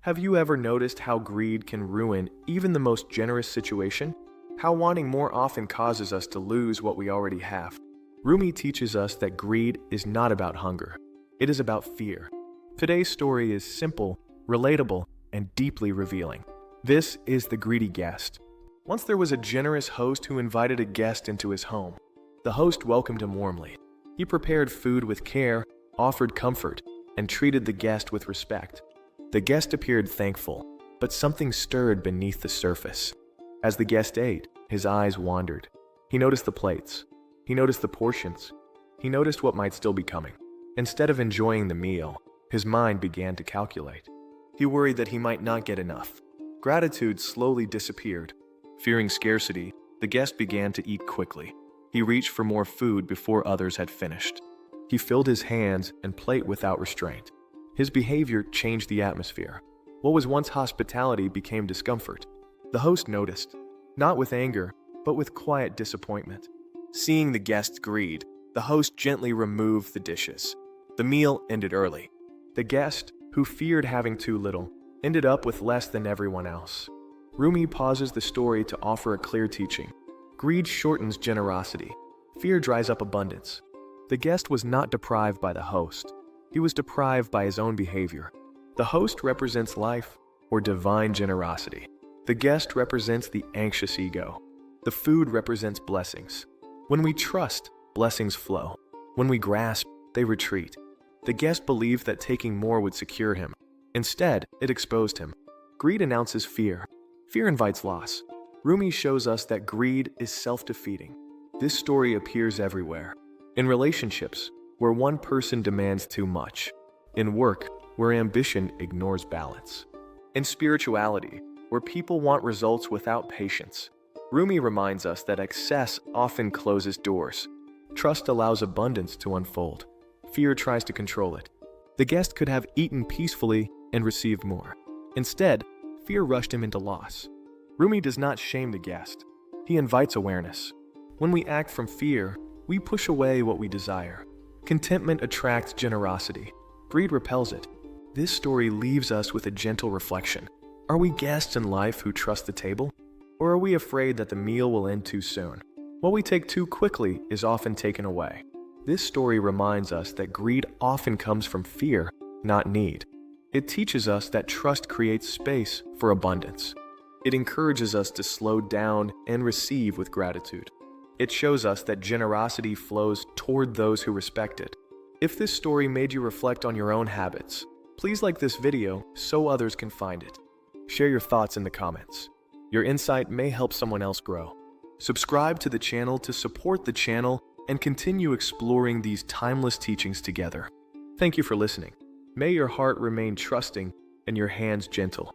Have you ever noticed how greed can ruin even the most generous situation? How wanting more often causes us to lose what we already have? Rumi teaches us that greed is not about hunger. It is about fear. Today's story is simple, relatable, and deeply revealing. This is The Greedy Guest. Once there was a generous host who invited a guest into his home. The host welcomed him warmly. He prepared food with care, offered comfort, and treated the guest with respect. The guest appeared thankful, but something stirred beneath the surface. As the guest ate, his eyes wandered. He noticed the plates. He noticed the portions. He noticed what might still be coming. Instead of enjoying the meal, his mind began to calculate. He worried that he might not get enough. Gratitude slowly disappeared. Fearing scarcity, the guest began to eat quickly. He reached for more food before others had finished. He filled his hands and plate without restraint. His behavior changed the atmosphere. What was once hospitality became discomfort. The host noticed, not with anger, but with quiet disappointment. Seeing the guest's greed, the host gently removed the dishes. The meal ended early. The guest, who feared having too little, ended up with less than everyone else. Rumi pauses the story to offer a clear teaching. Greed shortens generosity. Fear dries up abundance. The guest was not deprived by the host. He was deprived by his own behavior. The host represents life or divine generosity. The guest represents the anxious ego. The food represents blessings. When we trust, blessings flow. When we grasp, they retreat. The guest believed that taking more would secure him. Instead, it exposed him. Greed announces fear. Fear invites loss. Rumi shows us that greed is self-defeating. This story appears everywhere. In relationships, where one person demands too much. In work, where ambition ignores balance. In spirituality, where people want results without patience. Rumi reminds us that excess often closes doors. Trust allows abundance to unfold. Fear tries to control it. The guest could have eaten peacefully and received more. Instead, fear rushed him into loss. Rumi does not shame the guest. He invites awareness. When we act from fear, we push away what we desire. Contentment attracts generosity. Greed repels it. This story leaves us with a gentle reflection. Are we guests in life who trust the table? Or are we afraid that the meal will end too soon? What we take too quickly is often taken away. This story reminds us that greed often comes from fear, not need. It teaches us that trust creates space for abundance. It encourages us to slow down and receive with gratitude. It shows us that generosity flows toward those who respect it. If this story made you reflect on your own habits, please like this video so others can find it. Share your thoughts in the comments. Your insight may help someone else grow. Subscribe to the channel to support the channel and continue exploring these timeless teachings together. Thank you for listening. May your heart remain trusting and your hands gentle.